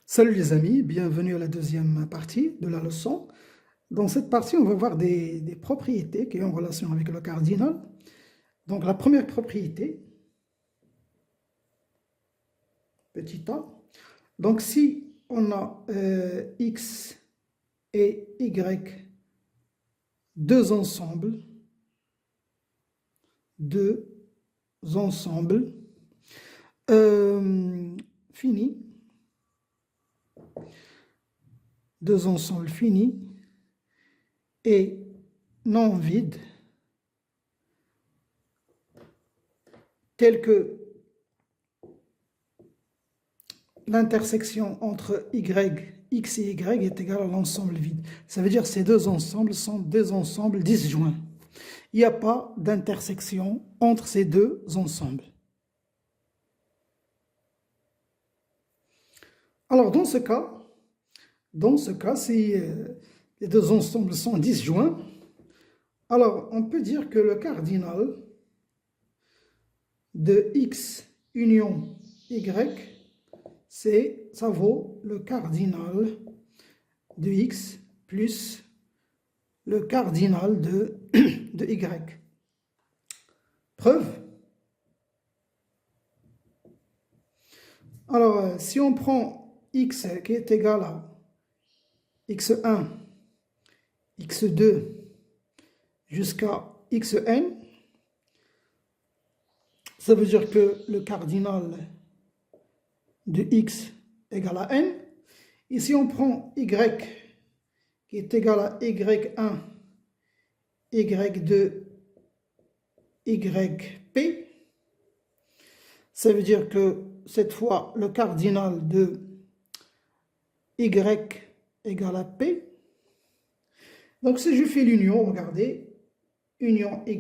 Salut les amis, bienvenue à la deuxième partie de la leçon. Dans cette partie, on va voir des propriétés qui ont relation avec le cardinal. Donc la première propriété, petit a. Donc si on a x et y, deux ensembles, deux ensembles finis, deux ensembles finis et non vides, tels que l'intersection entre x et y est égale à l'ensemble vide. Ça veut dire que ces deux ensembles sont des ensembles disjoints. Il n'y a pas d'intersection entre ces deux ensembles. Alors dans ce cas, si les deux ensembles sont disjoints, alors on peut dire que le cardinal de x union y, ça vaut le cardinal de x plus le cardinal de y. Preuve. Alors, si on prend x qui est égal à x1, x2 jusqu'à xn, ça veut dire que le cardinal de x égale à n. Et si on prend y qui est égal à y1, y2, yp, ça veut dire que cette fois le cardinal de y égale à p. Donc si je fais l'union, regardez, union y,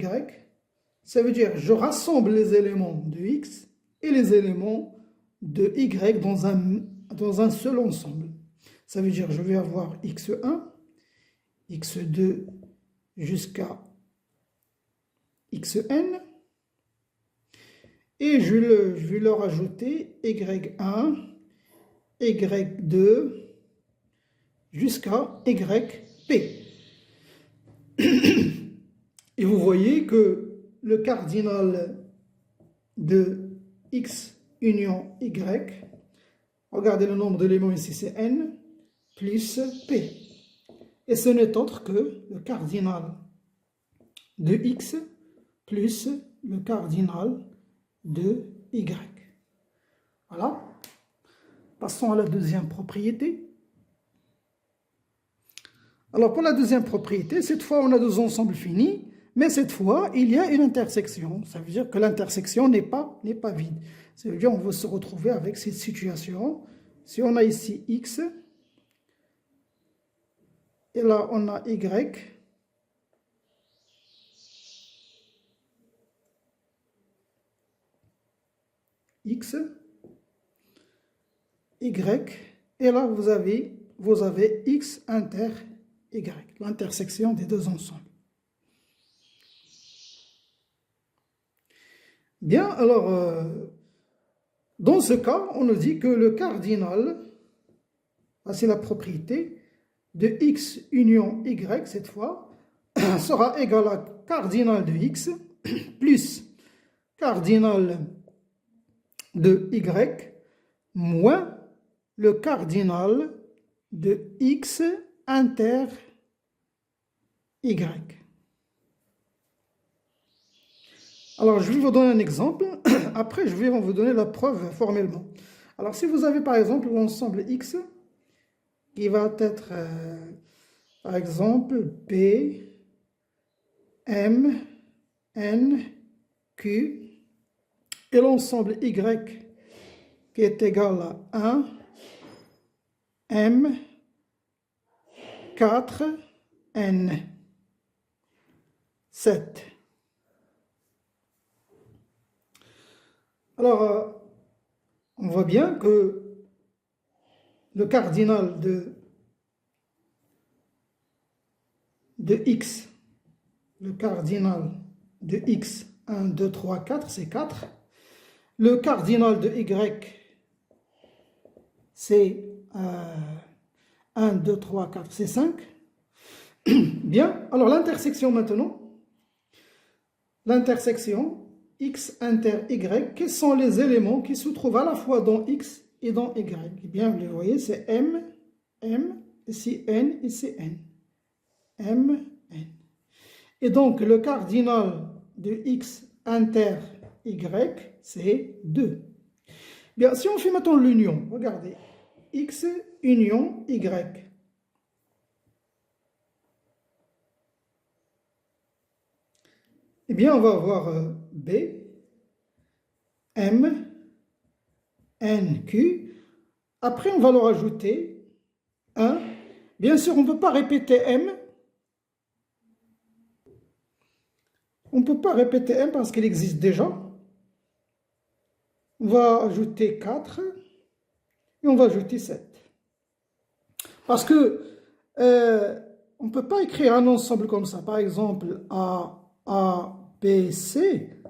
ça veut dire je rassemble les éléments de x et les éléments de y dans un seul ensemble. Ça veut dire je vais avoir x1, x2 jusqu'à xn, et je vais leur ajouter y1, y2 jusqu'à yp. Et vous voyez que le cardinal de x union y, regardez le nombre d'éléments ici, c'est n, plus p. Et ce n'est autre que le cardinal de x plus le cardinal de y. Voilà. Passons à la deuxième propriété. Alors pour la deuxième propriété, cette fois on a deux ensembles finis, mais cette fois il y a une intersection. Ça veut dire que l'intersection n'est pas vide. Ça veut dire qu'on va se retrouver avec cette situation. Si on a ici x, et là on a y, x, y, et là vous avez x inter y, l'intersection des deux ensembles. Bien, alors, dans ce cas, on nous dit que le cardinal, c'est la propriété, de x union y, cette fois, sera égal à cardinal de x plus cardinal de y moins le cardinal de x inter y. Alors, je vais vous donner un exemple. Après, je vais vous donner la preuve formellement. Alors, si vous avez par exemple l'ensemble x qui va être, par exemple, P, M, N, Q, et l'ensemble y qui est égal à 1, M, 4, N, 7. Alors, on voit bien que le cardinal de x, le cardinal de x, 1, 2, 3, 4, c'est 4. Le cardinal de y, c'est 1, 2, 3, 4, c'est 5. Bien, alors l'intersection maintenant. L'intersection x inter y, quels sont les éléments qui se trouvent à la fois dans x et dans y? Eh bien, vous voyez, c'est m, ici n, ici n. m, n. Et donc, le cardinal de x inter y, c'est 2. Bien, si on fait maintenant l'union, regardez, x union y. Eh bien, on va avoir B, M, N, Q. Après, on va leur ajouter 1. Bien sûr, on ne peut pas répéter M. On ne peut pas répéter M parce qu'il existe déjà. On va ajouter 4 et on va ajouter 7. Parce que on ne peut pas écrire un ensemble comme ça. Par exemple, A, B, C.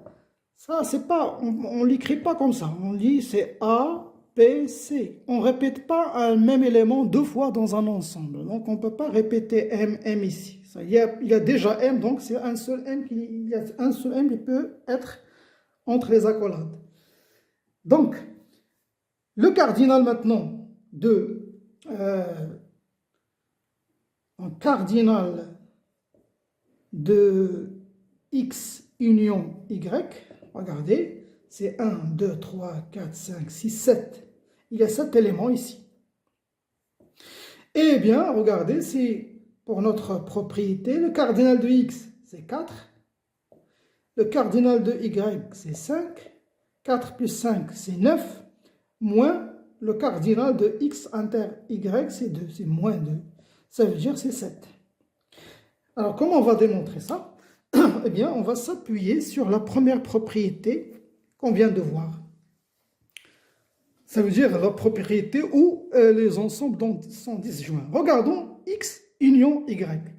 Ça, c'est pas, on ne l'écrit pas comme ça. On dit c'est A, B, C. On ne répète pas un même élément deux fois dans un ensemble. Donc, on ne peut pas répéter M, M ici. Ça, il y a déjà M, donc c'est un seul M il y a un seul M qui peut être entre les accolades. Donc, le cardinal maintenant cardinal de X union Y, regardez, c'est 1, 2, 3, 4, 5, 6, 7. Il y a 7 éléments ici. Eh bien, regardez, c'est pour notre propriété, le cardinal de X, c'est 4. Le cardinal de Y, c'est 5. 4 plus 5, c'est 9. Moins le cardinal de X inter Y, c'est 2. C'est moins 2. Ça veut dire c'est 7. Alors, comment on va démontrer ça? Eh bien, on va s'appuyer sur la première propriété qu'on vient de voir. Ça veut dire la propriété où les ensembles sont disjoints. Regardons X union Y.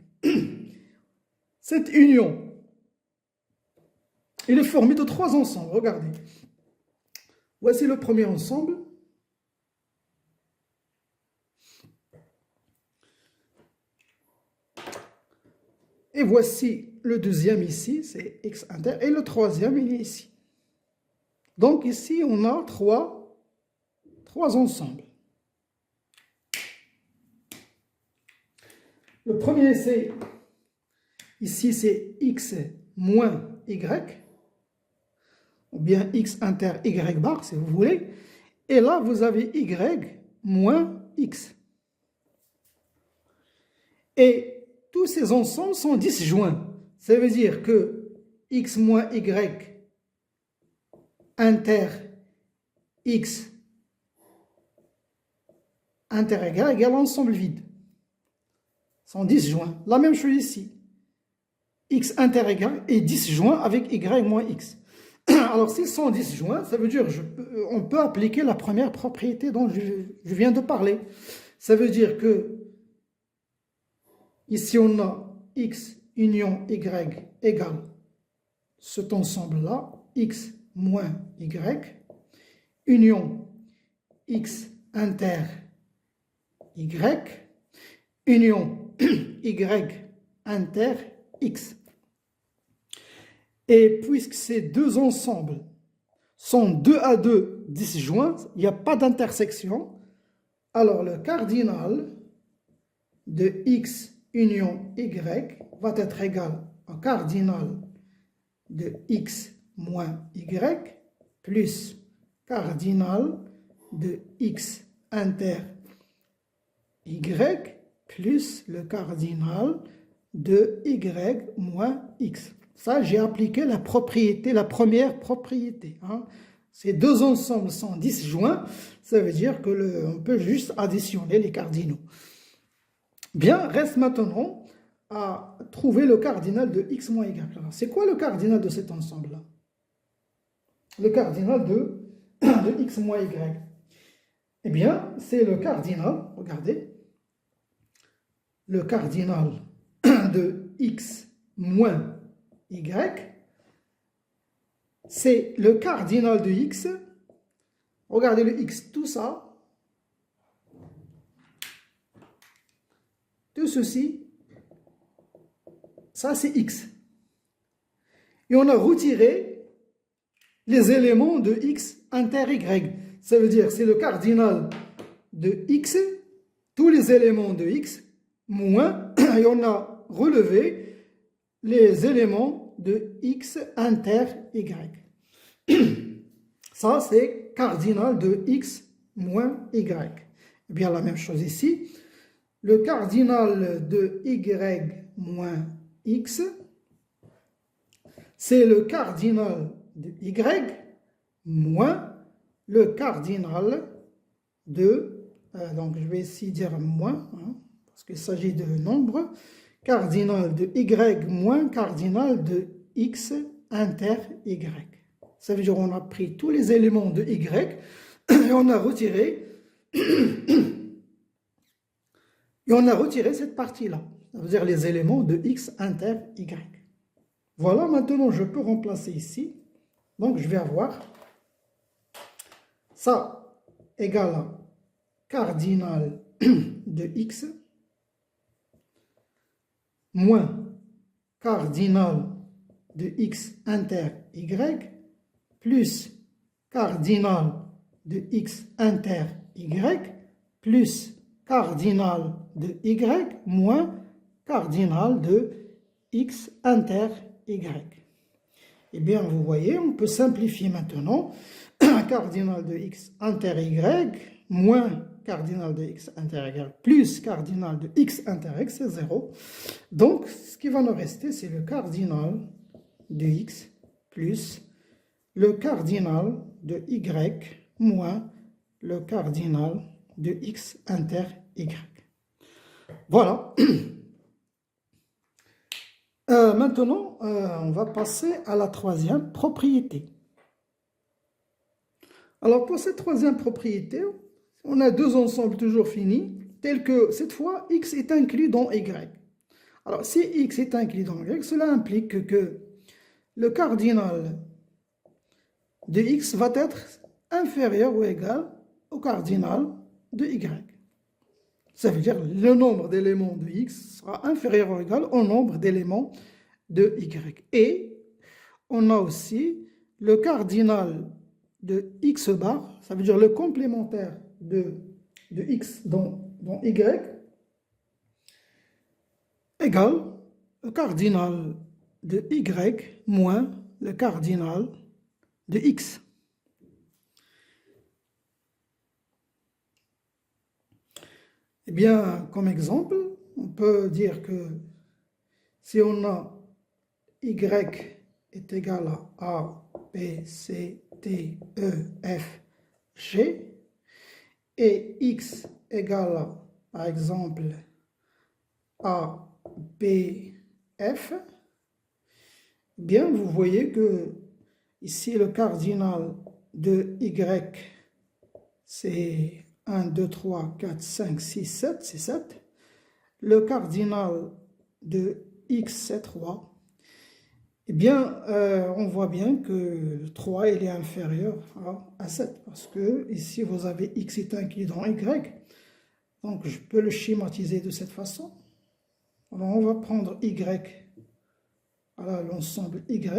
Cette union, elle est formée de 3 ensembles. Regardez. Voici le premier ensemble. Et voici le deuxième ici, c'est X inter. Et le troisième, il est ici. Donc ici, on a trois ensembles. Le premier, c'est, ici, c'est X moins Y. Ou bien X inter Y bar, si vous voulez. Et là, vous avez Y moins X. Et tous ces ensembles sont disjoints. Ça veut dire que X moins Y inter X inter Y égale ensemble vide. Sont disjoints. La même chose ici. X inter Y est disjoint avec Y moins X. Alors, s'ils sont disjoints, ça veut dire on peut appliquer la première propriété dont je viens de parler. Ça veut dire que ici, on a X union Y égale cet ensemble-là, X moins Y, union X inter Y, union Y inter X. Et puisque ces deux ensembles sont 2 à 2 disjoints, il n'y a pas d'intersection, alors le cardinal de X union Y va être égal au cardinal de X moins Y plus cardinal de X inter Y plus le cardinal de Y moins X. Ça, j'ai appliqué la propriété, la première propriété. Hein. Ces deux ensembles sont disjoints, ça veut dire qu'on peut juste additionner les cardinaux. Bien, reste maintenant à trouver le cardinal de X moins Y. C'est quoi le cardinal de cet ensemble-là? Le cardinal de X moins Y. Eh bien, c'est le cardinal, regardez, le cardinal de X moins Y, c'est le cardinal de X. Regardez le X, tout ça, de ceci, ça c'est x. Et on a retiré les éléments de x inter y. Ça veut dire c'est le cardinal de x, tous les éléments de x, moins, et on a relevé les éléments de x inter y. Ça, c'est cardinal de x moins y. Et bien, la même chose ici. Le cardinal de y moins x, c'est le cardinal de y moins le cardinal de, donc je vais ici dire moins, hein, parce qu'il s'agit de nombre, cardinal de y moins cardinal de x inter y. Ça veut dire qu'on a pris tous les éléments de y et on a retiré cette partie-là. Ça veut dire les éléments de x inter y. Voilà, maintenant je peux remplacer ici. Donc je vais avoir ça égale à cardinal de x moins cardinal de x inter y plus cardinal de x inter y plus cardinal de y moins cardinal de x inter y. Eh bien, vous voyez, on peut simplifier maintenant. Cardinal de x inter y moins cardinal de x inter y plus cardinal de x inter y, c'est 0. Donc, ce qui va nous rester, c'est le cardinal de x plus le cardinal de y moins le cardinal de x inter y. Voilà. Maintenant, on va passer à la troisième propriété. Alors, pour cette troisième propriété, on a deux ensembles toujours finis, tels que, cette fois, x est inclus dans y. Alors, si x est inclus dans y, cela implique que le cardinal de x va être inférieur ou égal au cardinal de y. Ça veut dire le nombre d'éléments de x sera inférieur ou égal au nombre d'éléments de y. Et on a aussi le cardinal de x bar, ça veut dire le complémentaire de x dans y, égale le cardinal de y moins le cardinal de x. Eh bien, comme exemple, on peut dire que si on a y est égal à A, B, C, D, E, F, G, et x égale à, par exemple, A, B, F, bien, vous voyez que ici, le cardinal de y, c'est 1, 2, 3, 4, 5, 6, 7, c'est 7. Le cardinal de x, c'est 3. Eh bien, on voit bien que le 3 il est inférieur à 7, parce que ici, vous avez x est inclus dans y. Donc, je peux le schématiser de cette façon. Alors, on va prendre y, voilà l'ensemble y,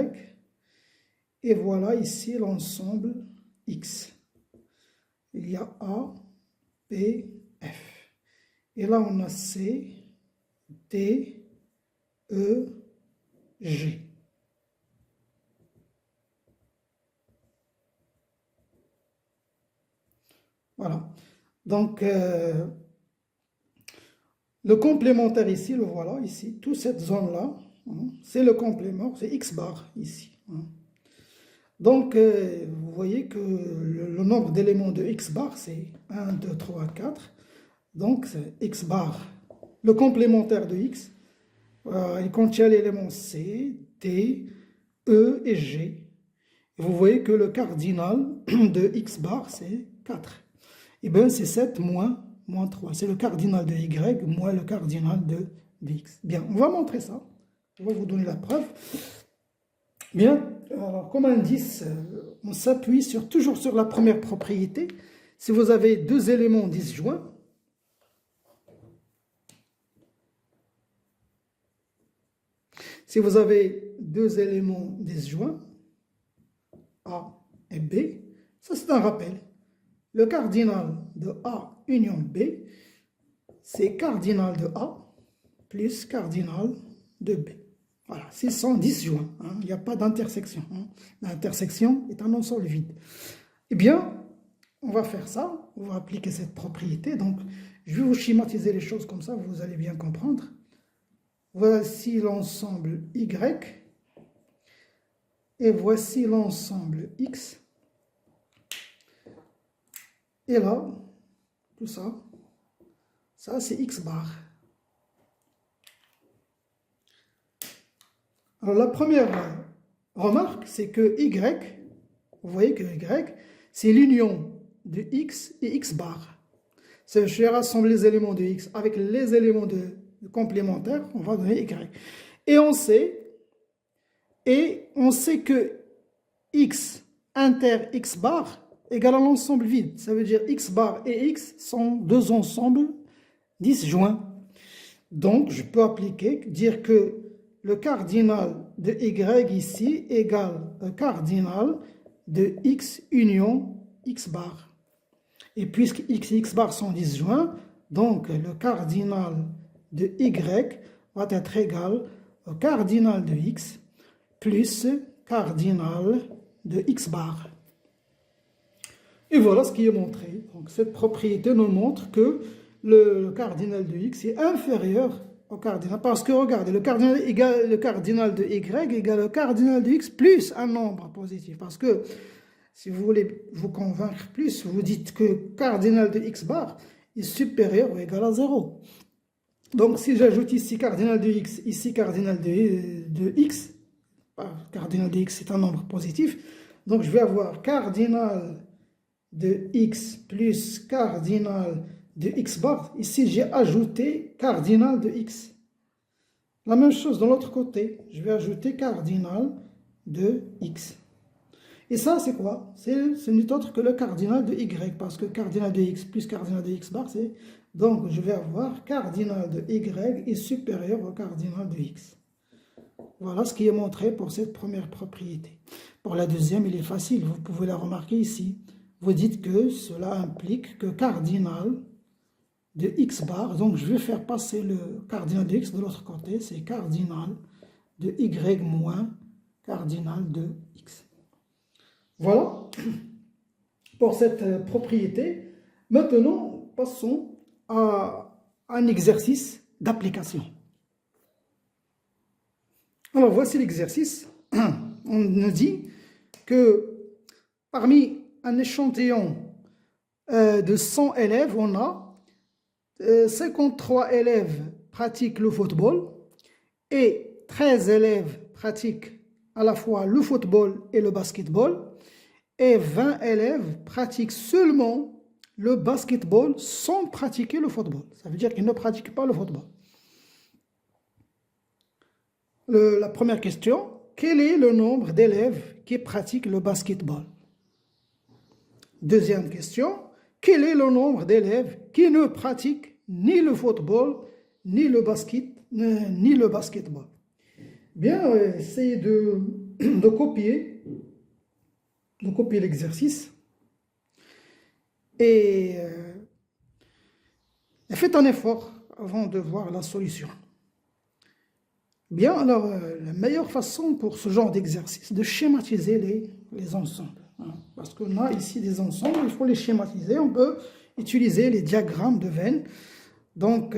et voilà ici l'ensemble x. Il y a A, B, F. Et là, on a C, D, E, G. Voilà. Donc, le complémentaire ici, le voilà, ici, toute cette zone-là, hein, c'est le complément, c'est x bar ici. Hein. Donc, vous voyez que le nombre d'éléments de x bar, c'est 1, 2, 3, 4. Donc, x bar, le complémentaire de x, il contient l'élément C, D, E et G. Et vous voyez que le cardinal de x bar, c'est 4. Et bien, c'est 7 moins 3. C'est le cardinal de y moins le cardinal de x. Bien, on va montrer ça. On va vous donner la preuve. Bien, alors, comme indice, on s'appuie toujours sur la première propriété. Si vous avez deux éléments disjoints, Si vous avez deux éléments disjoints, A et B, ça c'est un rappel. Le cardinal de A union B, c'est cardinal de A plus cardinal de B. Voilà, s'ils sont disjoints, hein, il n'y a pas d'intersection. Hein. L'intersection est un ensemble vide. Eh bien, on va faire ça, on va appliquer cette propriété. Donc, je vais vous schématiser les choses comme ça, vous allez bien comprendre. Voici l'ensemble Y et voici l'ensemble X. Et là, tout ça, ça c'est X bar. Alors la première remarque, c'est que Y, vous voyez que Y, c'est l'union de X et X bar. C'est je vais rassembler les éléments de X avec les éléments de complémentaires, on va donner Y. Et on sait que X inter X bar égale à l'ensemble vide. Ça veut dire X bar et X sont deux ensembles disjoints. Donc, je peux appliquer, dire que le cardinal de Y ici égale le cardinal de X union X bar. Et puisque X et X bar sont disjoints, donc le cardinal de Y va être égal au cardinal de X plus cardinal de X bar. Et voilà ce qui est montré. Donc cette propriété nous montre que le cardinal de X est inférieur au cardinal. Parce que regardez, le cardinal de Y égale le cardinal de X plus un nombre positif. Parce que si vous voulez vous convaincre plus, vous dites que cardinal de X bar est supérieur ou égal à 0. Donc si j'ajoute ici cardinal de X, ici cardinal de X, cardinal de X c'est un nombre positif, donc je vais avoir cardinal de X plus cardinal de X bar. Ici j'ai ajouté cardinal de X. La même chose de l'autre côté, je vais ajouter cardinal de X. Et ça, c'est quoi? Ce n'est autre que le cardinal de Y, parce que cardinal de X plus cardinal de X bar, c'est... Donc, je vais avoir cardinal de Y est supérieur au cardinal de X. Voilà ce qui est montré pour cette première propriété. Pour la deuxième, il est facile, vous pouvez la remarquer ici. Vous dites que cela implique que cardinal de X bar, donc je vais faire passer le cardinal de X de l'autre côté, c'est cardinal de Y moins cardinal de X. Voilà pour cette propriété. Maintenant, passons à un exercice d'application. Alors, voici l'exercice. On nous dit que parmi un échantillon de 100 élèves, on a 53 élèves pratiquent le football et 13 élèves pratiquent à la fois le football et le basketball. Et 20 élèves pratiquent seulement le basketball sans pratiquer le football. Ça veut dire qu'ils ne pratiquent pas le football. La première question, quel est le nombre d'élèves qui pratiquent le basketball? Deuxième question, quel est le nombre d'élèves qui ne pratiquent ni le football, ni le basketball? Bien, essayez de copier l'exercice et faites un effort avant de voir la solution. Bien, alors, la meilleure façon pour ce genre d'exercice, de schématiser les ensembles. Hein, parce qu'on a ici des ensembles, il faut les schématiser. On peut utiliser les diagrammes de Venn. Donc,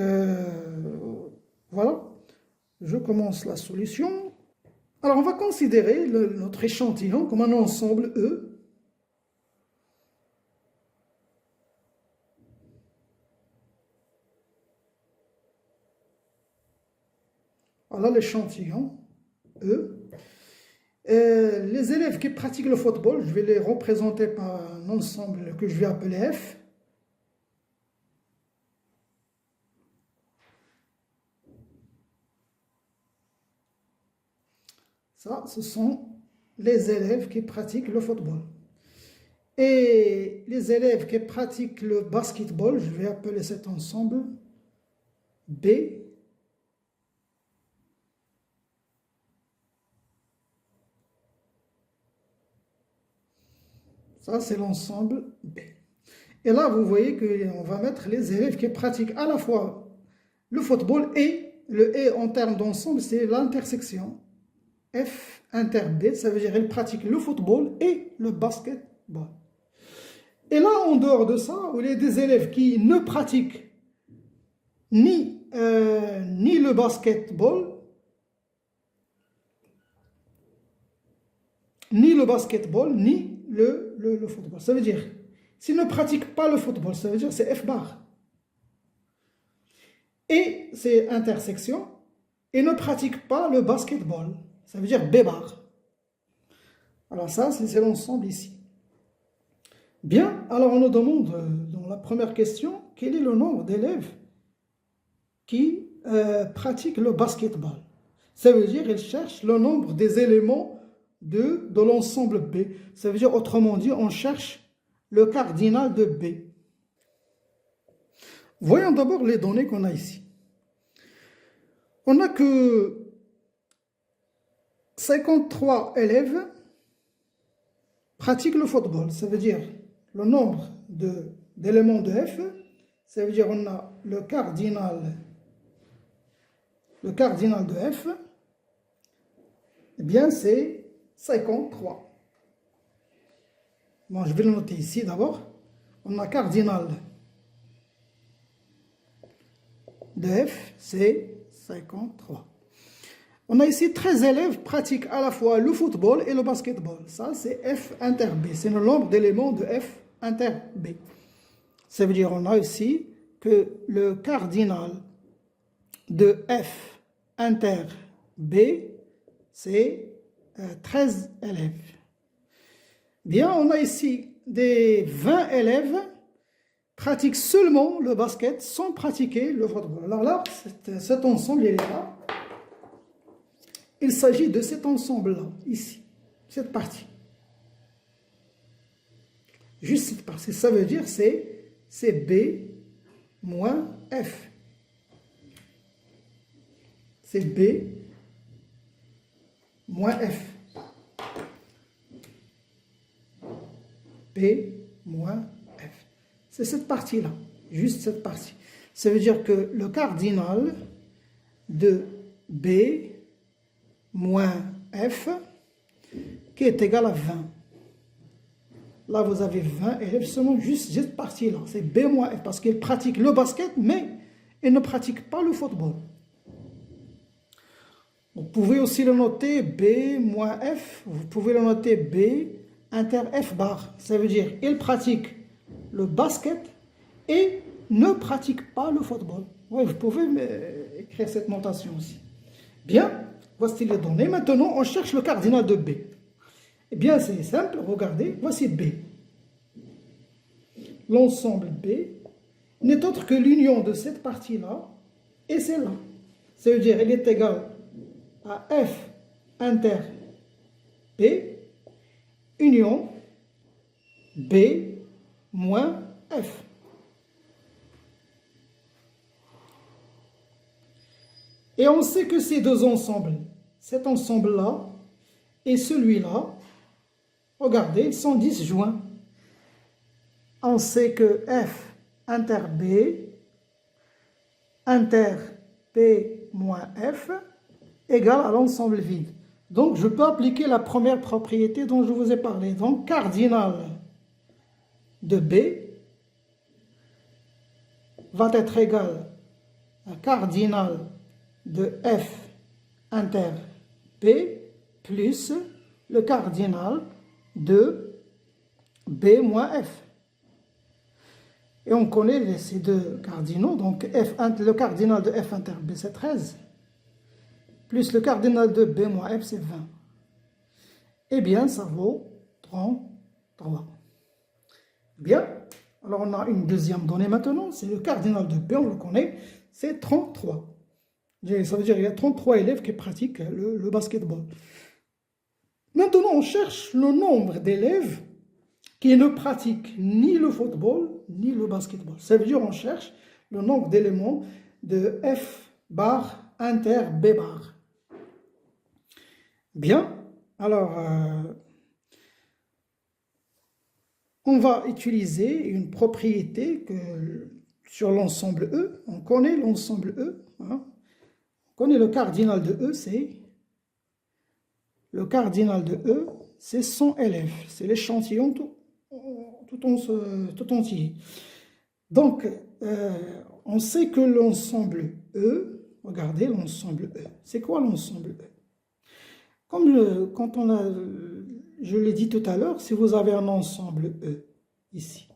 voilà, je commence la solution. Alors, on va considérer notre échantillon comme un ensemble E. Voilà l'échantillon E. Les élèves qui pratiquent le football, je vais les représenter par un ensemble que je vais appeler F. Ça, ce sont les élèves qui pratiquent le football. Et les élèves qui pratiquent le basketball, je vais appeler cet ensemble B. Ça, c'est l'ensemble B. Et là, vous voyez qu'on va mettre les élèves qui pratiquent à la fois le football et le « et » en termes d'ensemble, c'est l'intersection F inter B. Ça veut dire qu'ils pratiquent le football et le basketball. Et là, en dehors de ça, il y a des élèves qui ne pratiquent ni le basketball, ni le football. Ça veut dire, s'ils ne pratiquent pas le football, ça veut dire c'est F bar. Et c'est intersection, et ne pratiquent pas le basketball, ça veut dire B bar. Alors ça, c'est l'ensemble ici. Bien, alors on nous demande dans la première question, quel est le nombre d'élèves qui pratiquent le basketball. Ça veut dire qu'ils cherchent le nombre des éléments de l'ensemble B. Ça veut dire, autrement dit, on cherche le cardinal de B. Voyons d'abord les données qu'on a ici. On a que 53 élèves pratiquent le football. Ça veut dire le nombre d'éléments de F. Ça veut dire on a le cardinal de F. Eh bien, c'est 53. Bon, je vais le noter ici d'abord. On a cardinal de F, c'est 53. On a ici 13 élèves pratiquent à la fois le football et le basketball. Ça, c'est F inter B. C'est le nombre d'éléments de F inter B. Ça veut dire on a ici que le cardinal de F inter B, c'est 13 élèves. Bien, on a ici des 20 élèves pratiquent seulement le basket sans pratiquer le football. Alors là, cet ensemble, il est là. Il s'agit de cet ensemble-là, ici, cette partie. Juste cette partie. Ça veut dire c'est B moins F. C'est B moins F. B moins F. C'est cette partie-là, juste cette partie. Ça veut dire que le cardinal de B moins F qui est égal à 20. Là, vous avez 20 élèves, seulement juste cette partie-là. C'est B moins F parce qu'ils pratiquent le basket, mais ils ne pratiquent pas le football. Vous pouvez aussi le noter B moins F. Vous pouvez le noter B inter F bar. Ça veut dire qu'ils pratiquent le basket et ne pratiquent pas le football. Oui, vous pouvez écrire cette notation aussi. Bien, voici les données. Maintenant, on cherche le cardinal de B. Eh bien, c'est simple. Regardez, voici B. L'ensemble B n'est autre que l'union de cette partie-là et celle-là. Ça veut dire qu'il est égal à F inter B union B moins F. Et on sait que ces deux ensembles, cet ensemble-là et celui-là, regardez, ils sont disjoints. On sait que F inter B moins F égale à l'ensemble vide. Donc, je peux appliquer la première propriété dont je vous ai parlé. Donc, cardinal de B va être égal à cardinal de F inter B plus le cardinal de B moins F. Et on connaît ces deux cardinaux. Donc, le cardinal de F inter B, c'est 13. Plus le cardinal de B moins F, c'est 20. Eh bien, ça vaut 33. Bien. Alors, on a une deuxième donnée maintenant. C'est le cardinal de B, on le connaît. C'est 33. Ça veut dire qu'il y a 33 élèves qui pratiquent le basketball. Maintenant, on cherche le nombre d'élèves qui ne pratiquent ni le football, ni le basketball. Ça veut dire qu'on cherche le nombre d'éléments de F bar inter B bar. Bien, alors, on va utiliser une propriété sur l'ensemble E. On connaît l'ensemble E. Hein. On connaît le cardinal de E, c'est 100 élèves. C'est l'échantillon tout entier. Donc, on sait que l'ensemble E, regardez l'ensemble E. C'est quoi l'ensemble E? Je l'ai dit tout à l'heure, si vous avez un ensemble E ici,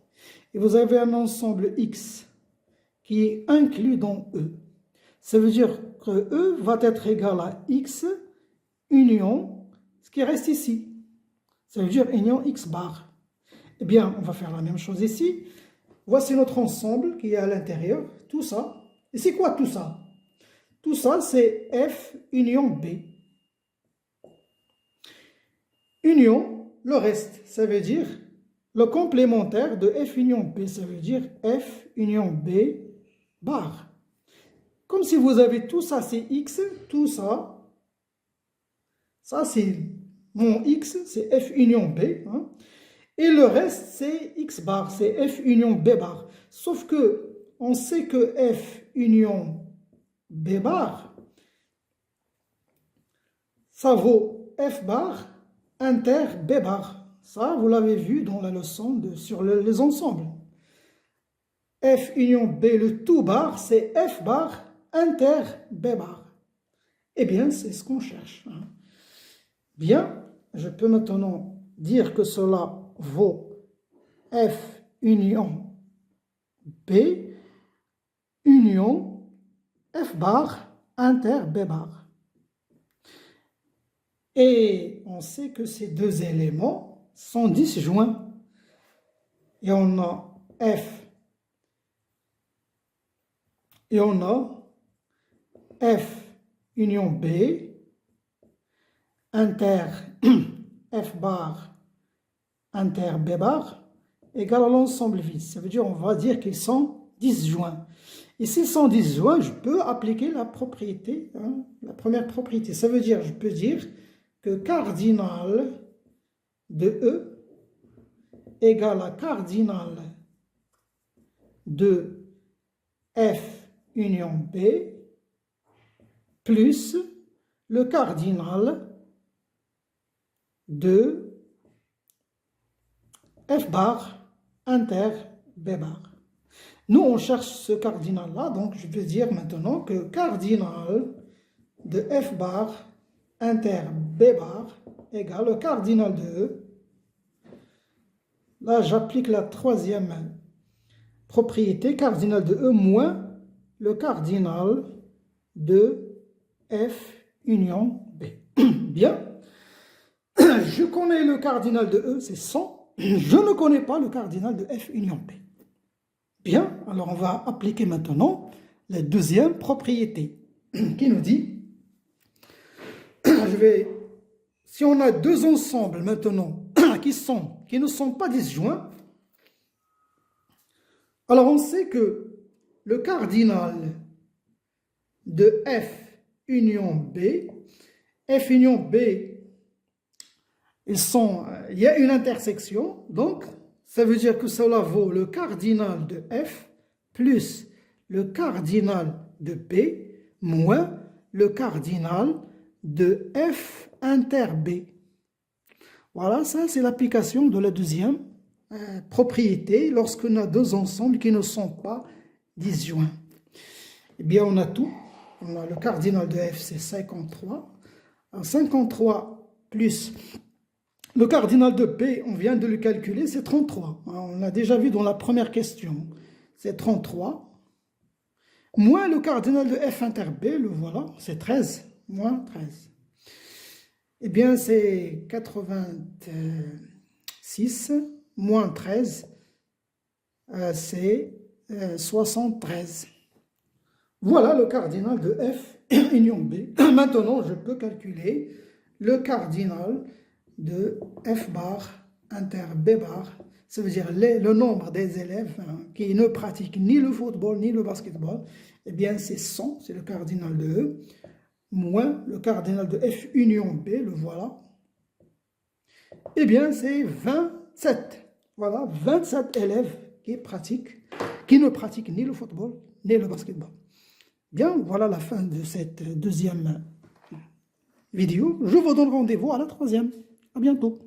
et vous avez un ensemble X qui est inclus dans E, ça veut dire que E va être égal à X union ce qui reste ici. Ça veut dire union X bar. Eh bien, on va faire la même chose ici. Voici notre ensemble qui est à l'intérieur, tout ça. Et c'est quoi tout ça? Tout ça, c'est F union B. Union, le reste, ça veut dire le complémentaire de F union B, ça veut dire F union B bar. Comme si vous avez tout ça, c'est X, tout ça, ça c'est mon X, c'est F union B, hein, et le reste c'est X bar, c'est F union B bar. Sauf que on sait que F union B bar, ça vaut F bar inter B bar. Ça, vous l'avez vu dans la leçon sur les ensembles. F union B, le tout bar, c'est F bar inter B bar. Eh bien, c'est ce qu'on cherche. Hein. Bien, je peux maintenant dire que cela vaut F union B union F bar inter B bar. Et on sait que ces deux éléments sont disjoints. Et on a F et on a F union B inter F bar inter B bar égale à l'ensemble vide. Ça veut dire on va dire qu'ils sont disjoints. Et s'ils sont disjoints, je peux appliquer la propriété, hein, la première propriété. Ça veut dire, je peux dire que cardinal de E égale à cardinal de F union B plus le cardinal de F bar inter B bar. Nous, on cherche ce cardinal-là, donc je vais dire maintenant que cardinal de F bar inter B bar égale le cardinal de E. Là, j'applique la troisième propriété, cardinal de E moins le cardinal de F union B. Bien, je connais le cardinal de E, c'est 100. Je ne connais pas le cardinal de F union B. Bien, alors on va appliquer maintenant la deuxième propriété qui nous dit, si on a deux ensembles maintenant qui ne sont pas disjoints, alors on sait que le cardinal de F union B, il y a une intersection, donc ça veut dire que cela vaut le cardinal de F plus le cardinal de B moins le cardinal de F inter B. Voilà, ça c'est l'application de la deuxième propriété lorsqu'on a deux ensembles qui ne sont pas disjoints. Eh bien, on a tout. On a le cardinal de F, c'est 53. Alors, 53 plus le cardinal de B, on vient de le calculer, c'est 33. On l'a déjà vu dans la première question. C'est 33. Moins le cardinal de F inter B, le voilà, c'est 13. Moins 13. Eh bien, c'est 86. Moins 13, c'est 73. Voilà le cardinal de F union B. Maintenant, je peux calculer le cardinal de F bar inter B bar. Ça veut dire le nombre des élèves qui ne pratiquent ni le football ni le basketball. Eh bien, c'est 100, c'est le cardinal de E, moins le cardinal de F union B, le voilà. Eh bien, c'est 27. Voilà, 27 élèves qui ne pratiquent ni le football, ni le basketball. Bien, voilà la fin de cette deuxième vidéo. Je vous donne rendez-vous à la troisième. À bientôt.